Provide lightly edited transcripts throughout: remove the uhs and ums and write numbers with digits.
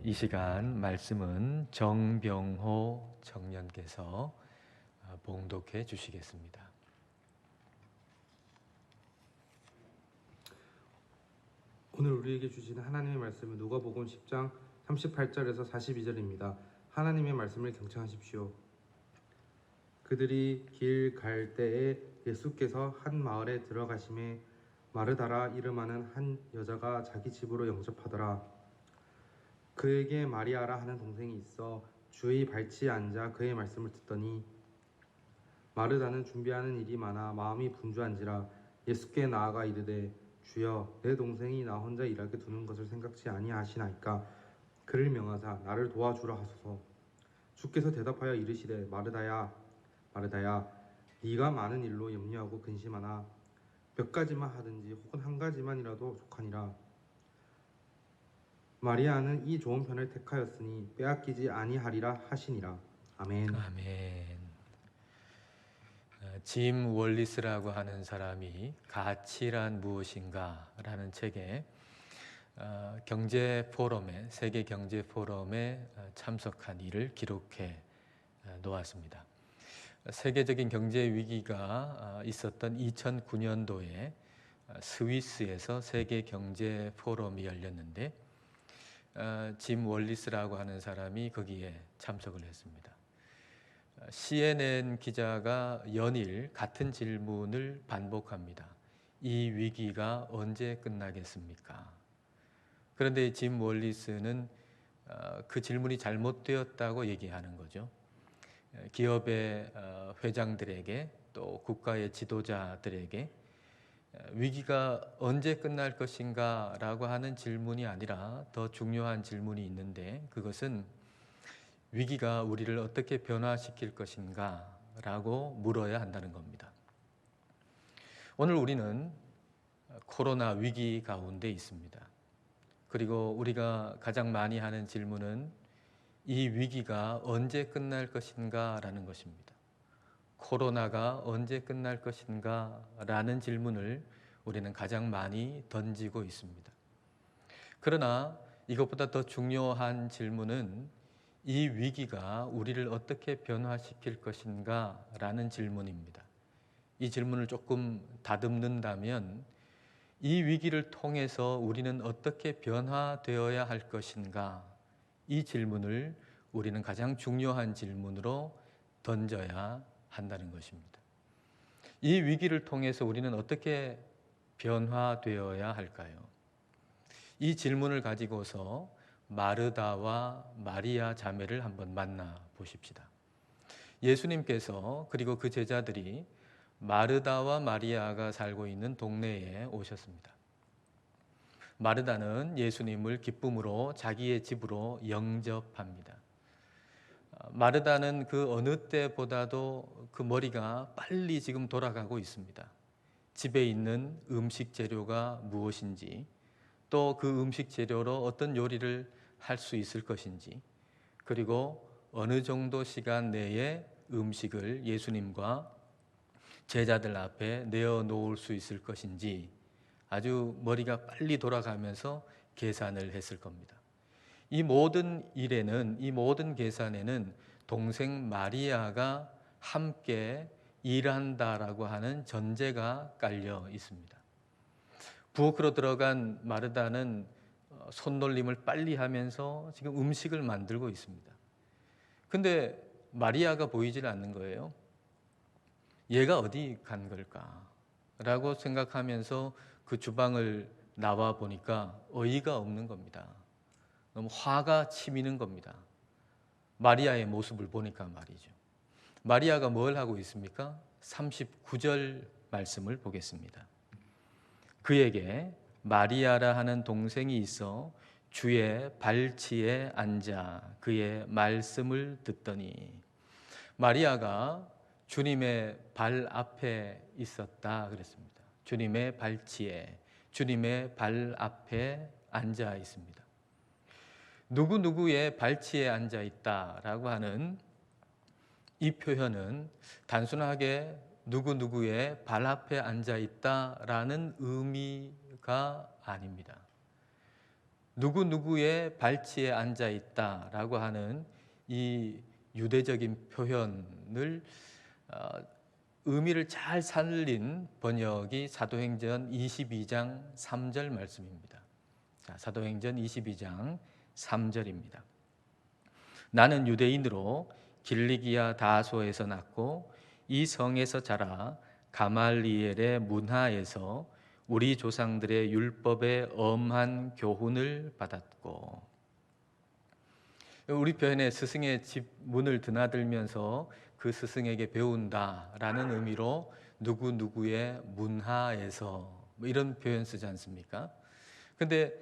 이 시간 말씀은 정병호 청년께서 봉독해 주시겠습니다. 오늘 우리에게 주시는 하나님의 말씀은 누가복음 10장 38절에서 42절입니다. 하나님의 말씀을 경청하십시오. 그들이 길 갈 때에 예수께서 한 마을에 들어가심에 마르다라 이름하는 한 여자가 자기 집으로 영접하더라. 그에게 마리아라 하는 동생이 있어 주의 발치에 앉아 그의 말씀을 듣더니 마르다는 준비하는 일이 많아 마음이 분주한지라 예수께 나아가 이르되 주여, 내 동생이 나 혼자 일하게 두는 것을 생각지 아니하시나이까. 그를 명하사 나를 도와주라 하소서. 주께서 대답하여 이르시되 마르다야, 마르다야, 네가 많은 일로 염려하고 근심하나 몇 가지만 하든지 혹은 한 가지만이라도 족하니라. 마리아는 이 좋은 편을 택하였으니 빼앗기지 아니하리라 하시니라. 아멘. 아멘. 짐 월리스라고 하는 사람이 가치란 무엇인가 라는 책에 세계 경제 포럼에 참석한 일을 기록해 놓았습니다. 세계적인 경제 위기가 있었던 2009년도에 스위스에서 세계 경제 포럼이 열렸는데 짐 월리스라고 하는 사람이 거기에 참석을 했습니다. CNN 기자가 연일 같은 질문을 반복합니다. 이 위기가 언제 끝나겠습니까? 그런데 짐 월리스는 그 질문이 잘못되었다고 얘기하는 거죠. 기업의 회장들에게 또 국가의 지도자들에게 위기가 언제 끝날 것인가 라고 하는 질문이 아니라 더 중요한 질문이 있는데 그것은 위기가 우리를 어떻게 변화시킬 것인가 라고 물어야 한다는 겁니다. 오늘 우리는 코로나 위기 가운데 있습니다. 그리고 우리가 가장 많이 하는 질문은 이 위기가 언제 끝날 것인가 라는 것입니다. 코로나가 언제 끝날 것인가 라는 질문을 우리는 가장 많이 던지고 있습니다. 그러나 이것보다 더 중요한 질문은 이 위기가 우리를 어떻게 변화시킬 것인가 라는 질문입니다. 이 질문을 조금 다듬는다면 이 위기를 통해서 우리는 어떻게 변화되어야 할 것인가, 이 질문을 우리는 가장 중요한 질문으로 던져야 한다는 것입니다. 이 위기를 통해서 우리는 어떻게 변화되어야 할까요? 이 질문을 가지고서 마르다와 마리아 자매를 한번 만나 보십시다. 예수님께서 그리고 그 제자들이 마르다와 마리아가 살고 있는 동네에 오셨습니다. 마르다는 예수님을 기쁨으로 자기의 집으로 영접합니다. 마르다는 그 어느 때보다도 그 머리가 빨리 지금 돌아가고 있습니다. 집에 있는 음식 재료가 무엇인지, 또 그 음식 재료로 어떤 요리를 할 수 있을 것인지, 그리고 어느 정도 시간 내에 음식을 예수님과 제자들 앞에 내어놓을 수 있을 것인지 아주 머리가 빨리 돌아가면서 계산을 했을 겁니다. 이 모든 일에는, 이 모든 계산에는 동생 마리아가 함께 일한다라고 하는 전제가 깔려 있습니다. 부엌으로 들어간 마르다는 손놀림을 빨리 하면서 지금 음식을 만들고 있습니다. 근데 마리아가 보이질 않는 거예요. 얘가 어디 간 걸까? 라고 생각하면서 그 주방을 나와 보니까 어이가 없는 겁니다. 너무 화가 치미는 겁니다. 마리아의 모습을 보니까 말이죠. 마리아가 뭘 하고 있습니까? 39절 말씀을 보겠습니다. 그에게 마리아라 하는 동생이 있어 주의 발치에 앉아 그의 말씀을 듣더니, 마리아가 주님의 발 앞에 있었다 그랬습니다. 주님의 발치에, 주님의 발 앞에 앉아 있습니다. 누구누구의 발치에 앉아 있다라고 하는 이 표현은 단순하게 누구누구의 발 앞에 앉아 있다라는 의미가 아닙니다. 누구누구의 발치에 앉아 있다라고 하는 이 유대적인 표현을 의미를 잘 살린 번역이 사도행전 22장 3절 말씀입니다. 자, 사도행전 22장 3절입니다. 나는 유대인으로 길리기아 다소에서 났고 이 성에서 자라 가말리엘의 문하에서 우리 조상들의 율법의 엄한 교훈을 받았고, 우리 표현에 스승의 집 문을 드나들면서 그 스승에게 배운다라는 의미로 누구누구의 문하에서 이런 표현 쓰지 않습니까? 근데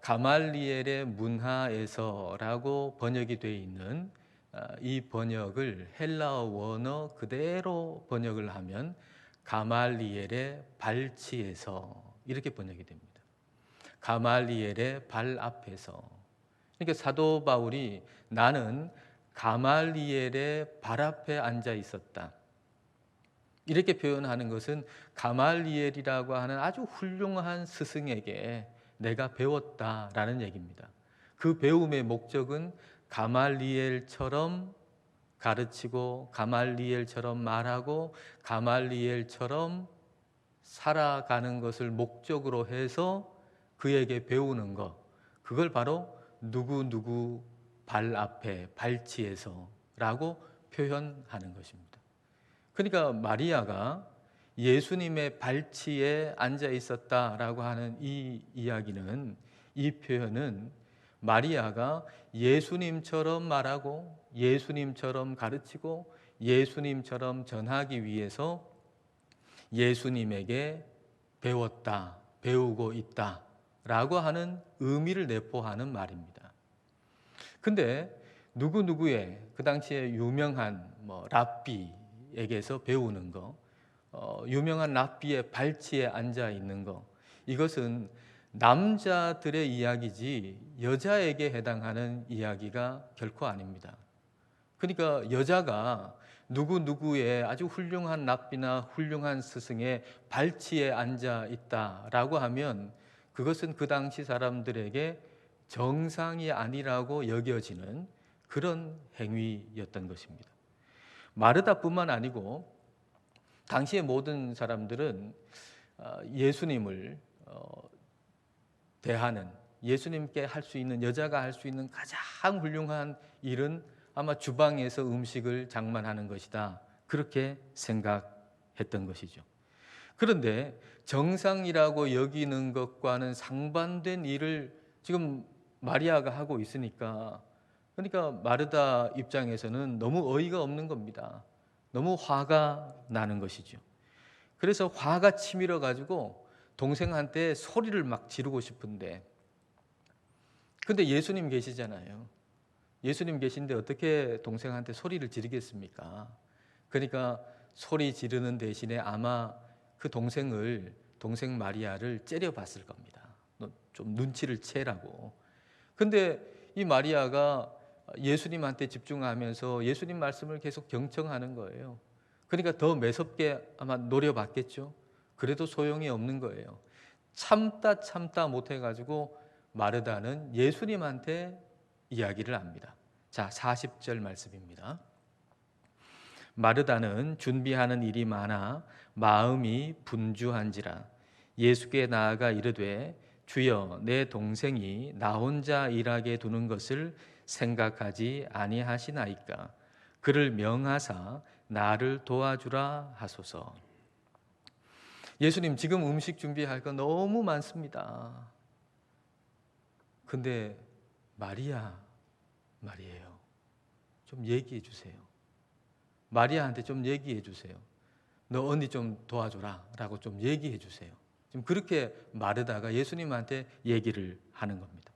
가말리엘의 문하에서라고 번역이 되어 있는 이 번역을 헬라어 원어 그대로 번역을 하면 가말리엘의 발치에서 이렇게 번역이 됩니다. 가말리엘의 발 앞에서. 그러니까 사도 바울이 나는 가말리엘의 발 앞에 앉아 있었다, 이렇게 표현하는 것은 가말리엘이라고 하는 아주 훌륭한 스승에게 내가 배웠다라는 얘기입니다. 그 배움의 목적은 가말리엘처럼 가르치고 가말리엘처럼 말하고 가말리엘처럼 살아가는 것을 목적으로 해서 그에게 배우는 것, 그걸 바로 누구누구 발 앞에 발치에서라고 표현하는 것입니다. 그러니까 마리아가 예수님의 발치에 앉아 있었다라고 하는 이 이야기는, 이 표현은 마리아가 예수님처럼 말하고 예수님처럼 가르치고 예수님처럼 전하기 위해서 예수님에게 배웠다, 배우고 있다라고 하는 의미를 내포하는 말입니다. 근데 누구누구의 그 당시에 유명한 랍비에게서 배우는 거, 유명한 랍비의 발치에 앉아 있는 거, 이것은 남자들의 이야기지 여자에게 해당하는 이야기가 결코 아닙니다. 그러니까 여자가 누구누구의 아주 훌륭한 랍비나 훌륭한 스승의 발치에 앉아 있다라고 하면 그것은 그 당시 사람들에게 정상이 아니라고 여겨지는 그런 행위였던 것입니다. 마르다뿐만 아니고 당시의 모든 사람들은 예수님을 대하는, 예수님께 할 수 있는, 여자가 할 수 있는 가장 훌륭한 일은 아마 주방에서 음식을 장만하는 것이다, 그렇게 생각했던 것이죠. 그런데 정상이라고 여기는 것과는 상반된 일을 지금 마리아가 하고 있으니까, 그러니까 마르다 입장에서는 너무 어이가 없는 겁니다. 너무 화가 나는 것이죠. 그래서 화가 치밀어 가지고 동생한테 소리를 막 지르고 싶은데, 근데 예수님 계시잖아요. 예수님 계신데 어떻게 동생한테 소리를 지르겠습니까? 그러니까 소리 지르는 대신에 아마 그 동생 마리아를 째려봤을 겁니다. 좀 눈치를 채라고. 근데 이 마리아가 예수님한테 집중하면서 예수님 말씀을 계속 경청하는 거예요. 그러니까 더 매섭게 아마 노려봤겠죠. 그래도 소용이 없는 거예요. 참다 못해가지고 마르다는 예수님한테 이야기를 합니다. 자, 40절 말씀입니다. 마르다는 준비하는 일이 많아 마음이 분주한지라 예수께 나아가 이르되 주여, 내 동생이 나 혼자 일하게 두는 것을 생각하지 아니하시나이까. 그를 명하사 나를 도와주라 하소서. 예수님, 지금 음식 준비할 거 너무 많습니다. 근데 말이에요. 좀 얘기해 주세요. 마리아한테 좀 얘기해 주세요. 너 언니 좀 도와줘라 라고 좀 얘기해 주세요. 지금 그렇게 마르다가 예수님한테 얘기를 하는 겁니다.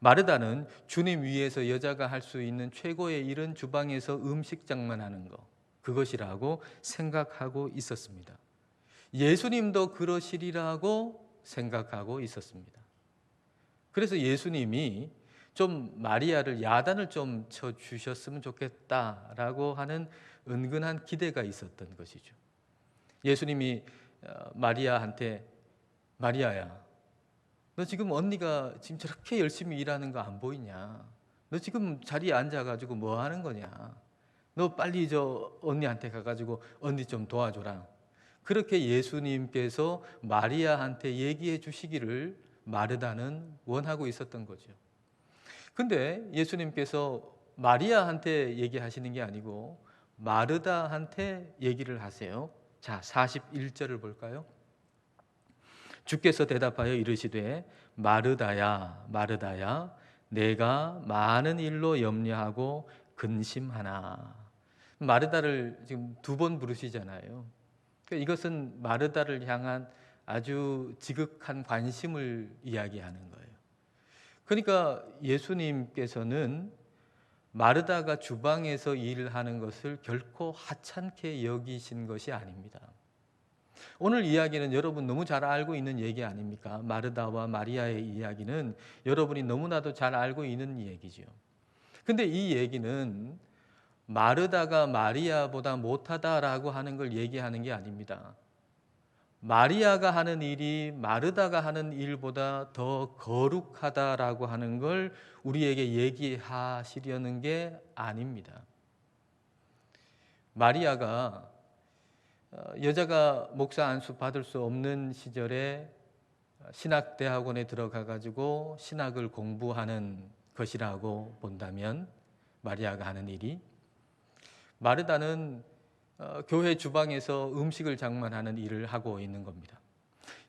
마르다는 주님 위에서 여자가 할 수 있는 최고의 일은 주방에서 음식 장만하는 거, 그것이라고 생각하고 있었습니다. 예수님도 그러시리라고 생각하고 있었습니다. 그래서 예수님이 좀 마리아를 야단을 좀 쳐주셨으면 좋겠다라고 하는 은근한 기대가 있었던 것이죠. 예수님이 마리아한테, 마리아야, 너 지금 언니가 지금 저렇게 열심히 일하는 거 안 보이냐? 너 지금 자리에 앉아가지고 뭐 하는 거냐? 너 빨리 저 언니한테 가가지고 언니 좀 도와줘라. 그렇게 예수님께서 마리아한테 얘기해 주시기를 마르다는 원하고 있었던 거죠. 근데 예수님께서 마리아한테 얘기하시는 게 아니고 마르다한테 얘기를 하세요. 자, 41절을 볼까요? 주께서 대답하여 이르시되 마르다야 마르다야 내가 많은 일로 염려하고 근심하나. 마르다를 지금 2번 부르시잖아요. 그러니까 이것은 마르다를 향한 아주 지극한 관심을 이야기하는 거예요. 그러니까 예수님께서는 마르다가 주방에서 일을 하는 것을 결코 하찮게 여기신 것이 아닙니다. 오늘 이야기는 여러분 너무 잘 알고 있는 얘기 아닙니까? 마르다와 마리아의 이야기는 여러분이 너무나도 잘 알고 있는 얘기죠. 근데 이 얘기는 마르다가 마리아보다 못하다라고 하는 걸 얘기하는 게 아닙니다. 마리아가 하는 일이 마르다가 하는 일보다 더 거룩하다라고 하는 걸 우리에게 얘기하시려는 게 아닙니다. 마리아가 여자가 목사 안수 받을 수 없는 시절에 신학대학원에 들어가 가지고 신학을 공부하는 것이라고 본다면 마리아가 하는 일이, 마르다는 교회 주방에서 음식을 장만하는 일을 하고 있는 겁니다.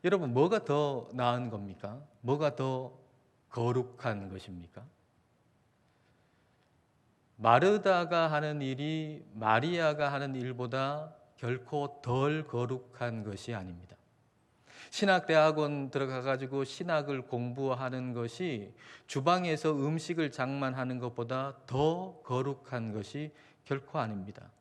여러분, 뭐가 더 나은 겁니까? 뭐가 더 거룩한 것입니까? 마르다가 하는 일이 마리아가 하는 일보다 결코 덜 거룩한 것이 아닙니다. 신학대학원 들어가 가지고 신학을 공부하는 것이 주방에서 음식을 장만하는 것보다 더 거룩한 것이 결코 아닙니다.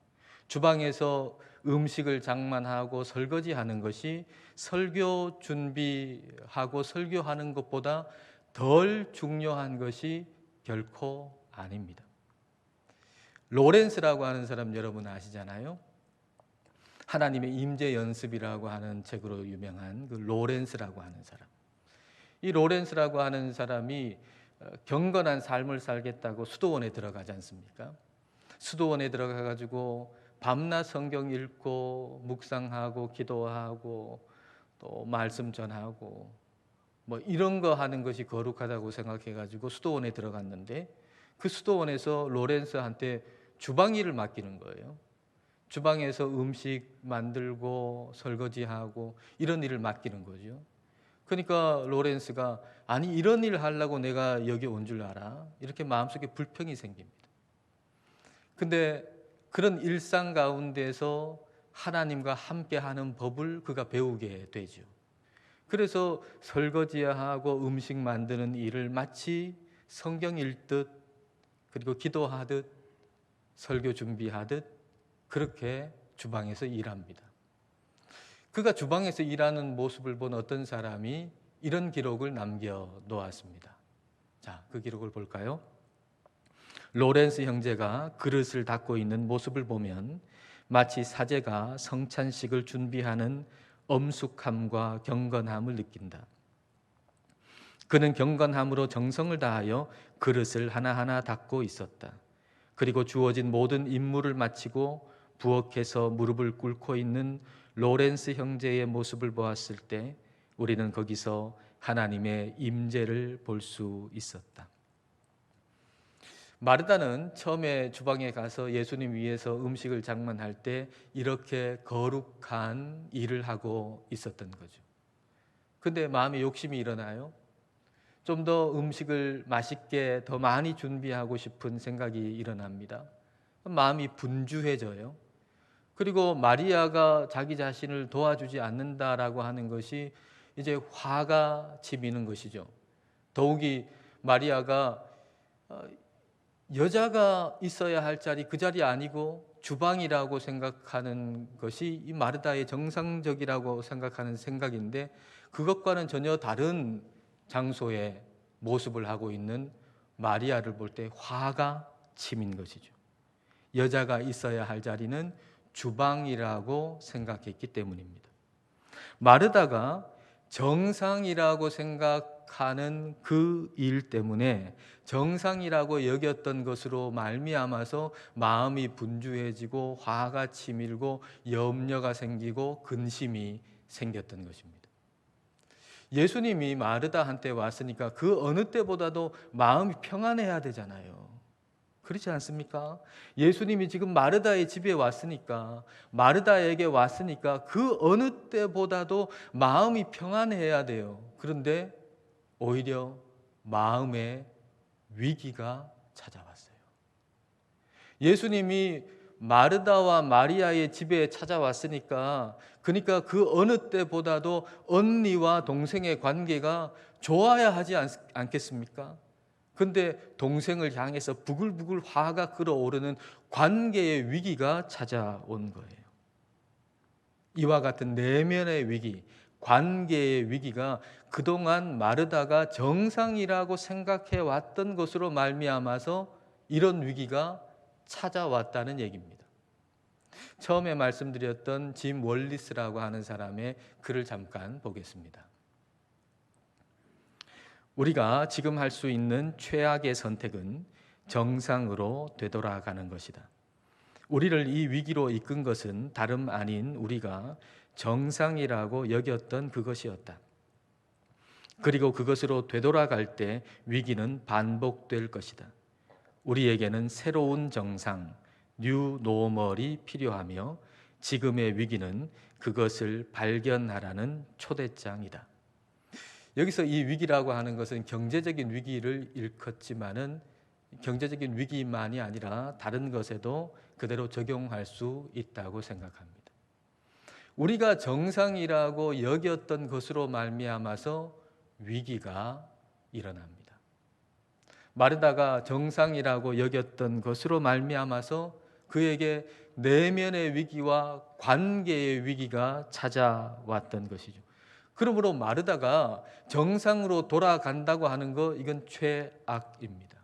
주방에서 음식을 장만하고 설거지하는 것이 설교 준비하고 설교하는 것보다 덜 중요한 것이 결코 아닙니다. 로렌스라고 하는 사람 여러분 아시잖아요. 하나님의 임재 연습이라고 하는 책으로 유명한 그 로렌스라고 하는 사람. 이 로렌스라고 하는 사람이 경건한 삶을 살겠다고 수도원에 들어가지 않습니까? 수도원에 들어가 가지고 밤낮 성경 읽고 묵상하고 기도하고 또 말씀 전하고 뭐 이런 거 하는 것이 거룩하다고 생각해 가지고 수도원에 들어갔는데, 그 수도원에서 로렌스한테 주방 일을 맡기는 거예요. 주방에서 음식 만들고 설거지하고 이런 일을 맡기는 거죠. 그러니까 로렌스가 아니 이런 일을 하려고 내가 여기 온 줄 알아? 이렇게 마음속에 불평이 생깁니다. 근데 그런 일상 가운데서 하나님과 함께하는 법을 그가 배우게 되죠. 그래서 설거지하고 음식 만드는 일을 마치 성경 읽듯 그리고 기도하듯 설교 준비하듯 그렇게 주방에서 일합니다. 그가 주방에서 일하는 모습을 본 어떤 사람이 이런 기록을 남겨놓았습니다. 자, 그 기록을 볼까요? 로렌스 형제가 그릇을 닦고 있는 모습을 보면 마치 사제가 성찬식을 준비하는 엄숙함과 경건함을 느낀다. 그는 경건함으로 정성을 다하여 그릇을 하나하나 닦고 있었다. 그리고 주어진 모든 임무를 마치고 부엌에서 무릎을 꿇고 있는 로렌스 형제의 모습을 보았을 때 우리는 거기서 하나님의 임재를 볼 수 있었다. 마르다는 처음에 주방에 가서 예수님 위해서 음식을 장만할 때 이렇게 거룩한 일을 하고 있었던 거죠. 근데 마음에 욕심이 일어나요. 좀 더 음식을 맛있게 더 많이 준비하고 싶은 생각이 일어납니다. 마음이 분주해져요. 그리고 마리아가 자기 자신을 도와주지 않는다라고 하는 것이 이제 화가 치미는 것이죠. 더욱이 마리아가 여자가 있어야 할 자리 그 자리 아니고 주방이라고 생각하는 것이 이 마르다의 정상적이라고 생각하는 생각인데, 그것과는 전혀 다른 장소에 모습을 하고 있는 마리아를 볼 때 화가 치민 것이죠. 여자가 있어야 할 자리는 주방이라고 생각했기 때문입니다. 마르다가 정상이라고 생각하는 생각하는 그 일 때문에 정상이라고 여겼던 것으로 말미암아서 마음이 분주해지고 화가 치밀고 염려가 생기고 근심이 생겼던 것입니다. 예수님이 마르다한테 왔으니까 그 어느 때보다도 마음이 평안해야 되잖아요. 그렇지 않습니까? 예수님이 지금 마르다의 집에 왔으니까, 마르다에게 왔으니까 그 어느 때보다도 마음이 평안해야 돼요. 그런데 오히려 마음에 위기가 찾아왔어요. 예수님이 마르다와 마리아의 집에 찾아왔으니까, 그러니까 그 어느 때보다도 언니와 동생의 관계가 좋아야 하지 않겠습니까? 근데 동생을 향해서 부글부글 화가 끓어오르는 관계의 위기가 찾아온 거예요. 이와 같은 내면의 위기, 관계의 위기가 그동안 마르다가 정상이라고 생각해 왔던 것으로 말미암아서 이런 위기가 찾아왔다는 얘기입니다. 처음에 말씀드렸던 짐 월리스라고 하는 사람의 글을 잠깐 보겠습니다. 우리가 지금 할 수 있는 최악의 선택은 정상으로 되돌아가는 것이다. 우리를 이 위기로 이끈 것은 다름 아닌 우리가 정상이라고 여겼던 그것이었다. 그리고 그것으로 되돌아갈 때 위기는 반복될 것이다. 우리에게는 새로운 정상, 뉴 노멀이 필요하며 지금의 위기는 그것을 발견하라는 초대장이다. 여기서 이 위기라고 하는 것은 경제적인 위기를 일컫지만은 경제적인 위기만이 아니라 다른 것에도 그대로 적용할 수 있다고 생각합니다. 우리가 정상이라고 여겼던 것으로 말미암아서 위기가 일어납니다. 마르다가 정상이라고 여겼던 것으로 말미암아서 그에게 내면의 위기와 관계의 위기가 찾아왔던 것이죠. 그러므로 마르다가 정상으로 돌아간다고 하는 거, 이건 최악입니다.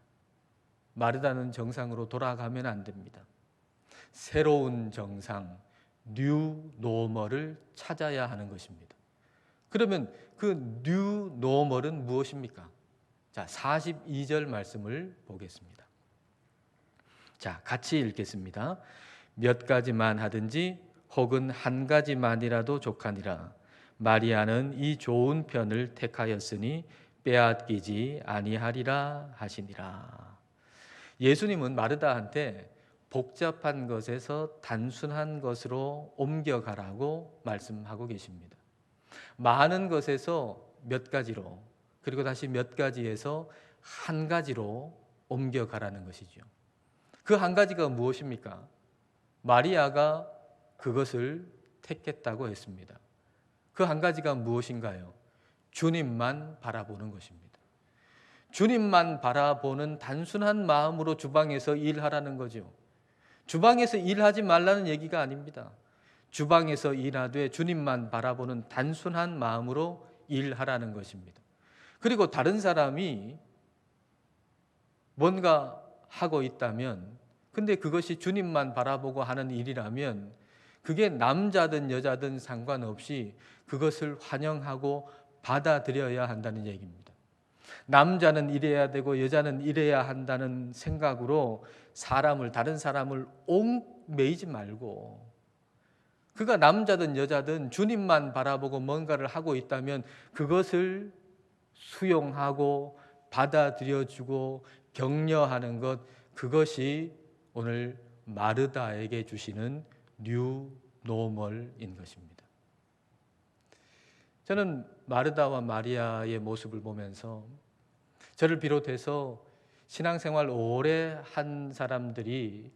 마르다는 정상으로 돌아가면 안 됩니다. 새로운 정상, 뉴 노멀을 찾아야 하는 것입니다. 그러면 그 뉴 노멀은 무엇입니까? 자, 42절 말씀을 보겠습니다. 자, 같이 읽겠습니다. 몇 가지만 하든지 혹은 한 가지만이라도 족하니라. 마리아는 이 좋은 편을 택하였으니 빼앗기지 아니하리라 하시니라. 예수님은 마르다한테 복잡한 것에서 단순한 것으로 옮겨가라고 말씀하고 계십니다. 많은 것에서 몇 가지로, 그리고 다시 몇 가지에서 한 가지로 옮겨가라는 것이죠. 그 한 가지가 무엇입니까? 마리아가 그것을 택했다고 했습니다. 그 한 가지가 무엇인가요? 주님만 바라보는 것입니다. 주님만 바라보는 단순한 마음으로 주방에서 일하라는 거죠. 주방에서 일하지 말라는 얘기가 아닙니다. 주방에서 일하되 주님만 바라보는 단순한 마음으로 일하라는 것입니다. 그리고 다른 사람이 뭔가 하고 있다면, 근데 그것이 주님만 바라보고 하는 일이라면 그게 남자든 여자든 상관없이 그것을 환영하고 받아들여야 한다는 얘기입니다. 남자는 이래야 되고 여자는 이래야 한다는 생각으로 다른 사람을 옥매이지 말고, 그가 남자든 여자든 주님만 바라보고 뭔가를 하고 있다면 그것을 수용하고 받아들여주고 격려하는 것, 그것이 오늘 마르다에게 주시는 뉴 노멀인 것입니다. 저는 마르다와 마리아의 모습을 보면서 저를 비롯해서 신앙생활 오래 한 사람들이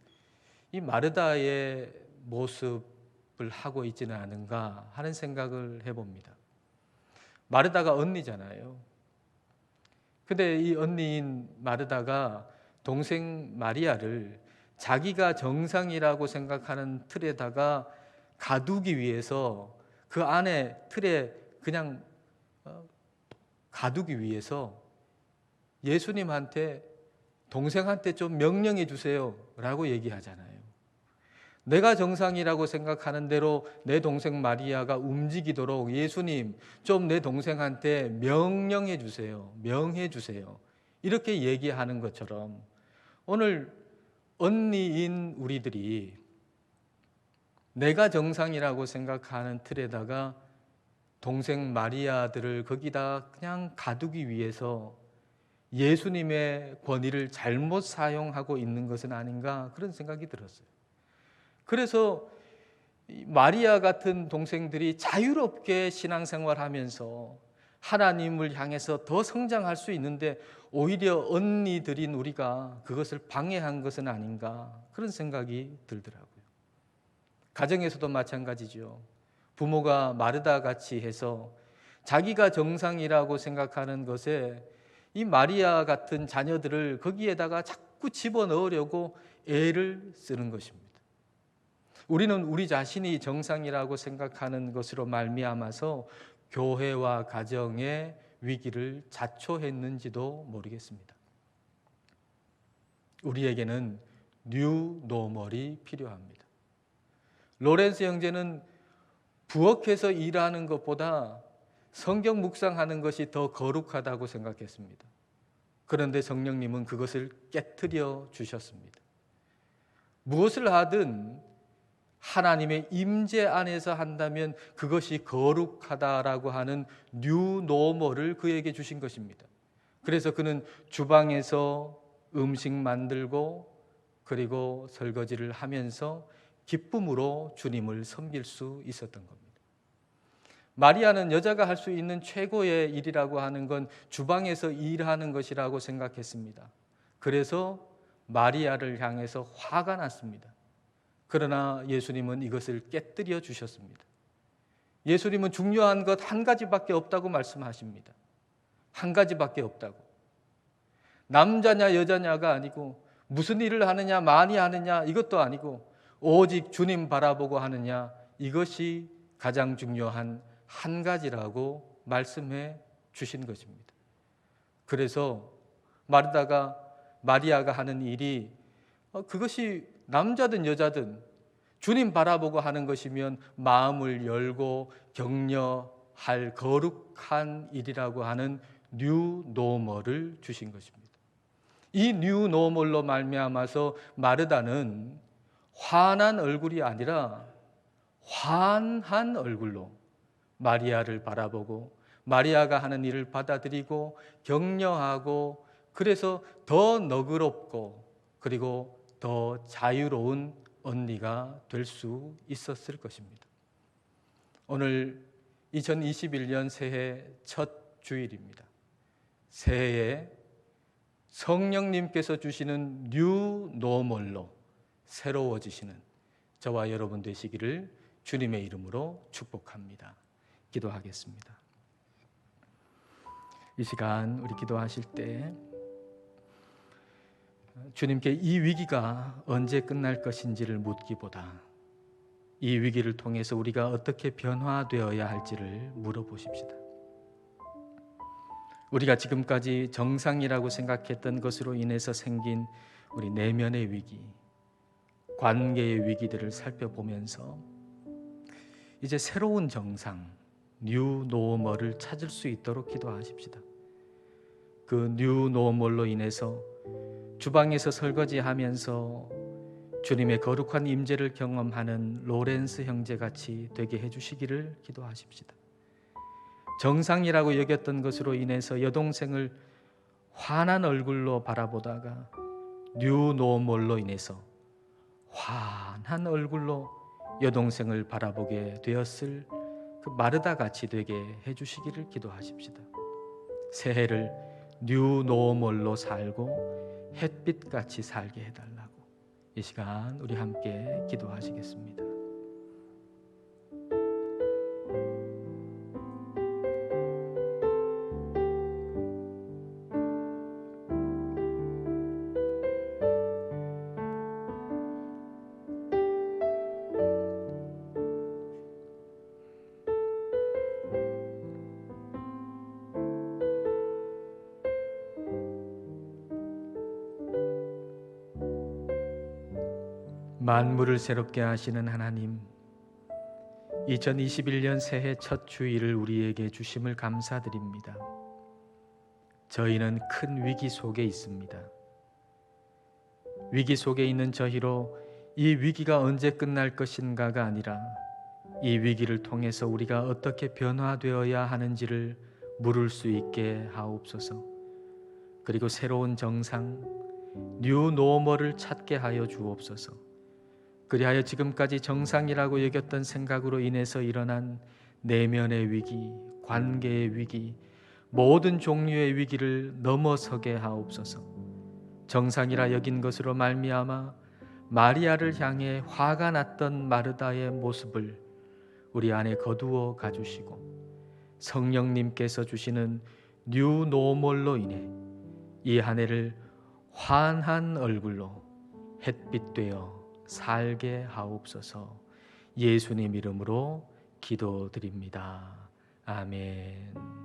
이 마르다의 모습을 하고 있지는 않은가 하는 생각을 해봅니다. 마르다가 언니잖아요. 근데 이 언니인 마르다가 동생 마리아를 자기가 정상이라고 생각하는 틀에다가 가두기 위해서, 그 안에 틀에 그냥 가두기 위해서 예수님한테 동생한테 좀 명령해 주세요 라고 얘기하잖아요. 내가 정상이라고 생각하는 대로 내 동생 마리아가 움직이도록 예수님 좀 내 동생한테 명령해 주세요. 명해 주세요. 이렇게 얘기하는 것처럼 오늘 언니인 우리들이 내가 정상이라고 생각하는 틀에다가 동생 마리아들을 거기다 그냥 가두기 위해서 예수님의 권위를 잘못 사용하고 있는 것은 아닌가 그런 생각이 들었어요. 그래서 마리아 같은 동생들이 자유롭게 신앙생활하면서 하나님을 향해서 더 성장할 수 있는데 오히려 언니들인 우리가 그것을 방해한 것은 아닌가 그런 생각이 들더라고요. 가정에서도 마찬가지죠. 부모가 마르다 같이 해서 자기가 정상이라고 생각하는 것에 이 마리아 같은 자녀들을 거기에다가 자꾸 집어넣으려고 애를 쓰는 것입니다. 우리는 우리 자신이 정상이라고 생각하는 것으로 말미암아서 교회와 가정의 위기를 자초했는지도 모르겠습니다. 우리에게는 뉴 노멀이 필요합니다. 로렌스 형제는 부엌에서 일하는 것보다 성경 묵상하는 것이 더 거룩하다고 생각했습니다. 그런데 성령님은 그것을 깨트려 주셨습니다. 무엇을 하든 하나님의 임재 안에서 한다면 그것이 거룩하다라고 하는 뉴 노멀을 그에게 주신 것입니다. 그래서 그는 주방에서 음식 만들고 그리고 설거지를 하면서 기쁨으로 주님을 섬길 수 있었던 겁니다. 마리아는 여자가 할 수 있는 최고의 일이라고 하는 건 주방에서 일하는 것이라고 생각했습니다. 그래서 마리아를 향해서 화가 났습니다. 그러나 예수님은 이것을 깨뜨려 주셨습니다. 예수님은 중요한 것 한 가지밖에 없다고 말씀하십니다. 한 가지밖에 없다고. 남자냐 여자냐가 아니고 무슨 일을 하느냐 많이 하느냐 이것도 아니고 오직 주님 바라보고 하느냐 이것이 가장 중요한 한 가지라고 말씀해 주신 것입니다. 그래서 마리아가 하는 일이 그것이 남자든 여자든 주님 바라보고 하는 것이면 마음을 열고 격려할 거룩한 일이라고 하는 뉴 노멀을 주신 것입니다. 이 뉴 노멀로 말미암아서 마르다는 환한 얼굴이 아니라 환한 얼굴로 마리아를 바라보고 마리아가 하는 일을 받아들이고 격려하고 그래서 더 너그럽고 그리고 더 자유로운 언니가 될 수 있었을 것입니다. 오늘 2021년 새해 첫 주일입니다. 새해에 성령님께서 주시는 뉴 노멀로 새로워지시는 저와 여러분 되시기를 주님의 이름으로 축복합니다. 기도하겠습니다. 이 시간 우리 기도하실 때 주님께 이 위기가 언제 끝날 것인지를 묻기보다 이 위기를 통해서 우리가 어떻게 변화되어야 할지를 물어보십시다. 우리가 지금까지 정상이라고 생각했던 것으로 인해서 생긴 우리 내면의 위기, 관계의 위기들을 살펴보면서 이제 새로운 정상, 뉴 노멀을 찾을 수 있도록 기도하십시다. 그 뉴 노멀로 인해서 주방에서 설거지하면서 주님의 거룩한 임재를 경험하는 로렌스 형제같이 되게 해주시기를 기도하십시다. 정상이라고 여겼던 것으로 인해서 여동생을 환한 얼굴로 바라보다가 뉴 노멀로 인해서 환한 얼굴로 여동생을 바라보게 되었을 그 마르다 같이 되게 해주시기를 기도하십시다. 새해를 뉴 노멀로 살고 햇빛같이 살게 해달라고 이 시간 우리 함께 기도하시겠습니다. 만물을 새롭게 하시는 하나님, 2021년 새해 첫 주일을 우리에게 주심을 감사드립니다. 저희는 큰 위기 속에 있습니다. 위기 속에 있는 저희로 이 위기가 언제 끝날 것인가가 아니라 이 위기를 통해서 우리가 어떻게 변화되어야 하는지를 물을 수 있게 하옵소서. 그리고 새로운 정상, 뉴 노멀을 찾게 하여 주옵소서. 그리하여 지금까지 정상이라고 여겼던 생각으로 인해서 일어난 내면의 위기, 관계의 위기, 모든 종류의 위기를 넘어서게 하옵소서. 정상이라 여긴 것으로 말미암아 마리아를 향해 화가 났던 마르다의 모습을 우리 안에 거두어 가주시고, 성령님께서 주시는 뉴 노멀로 인해 이 한 해를 환한 얼굴로 햇빛 되어 살게 하옵소서. 예수님 이름으로 기도드립니다. 아멘.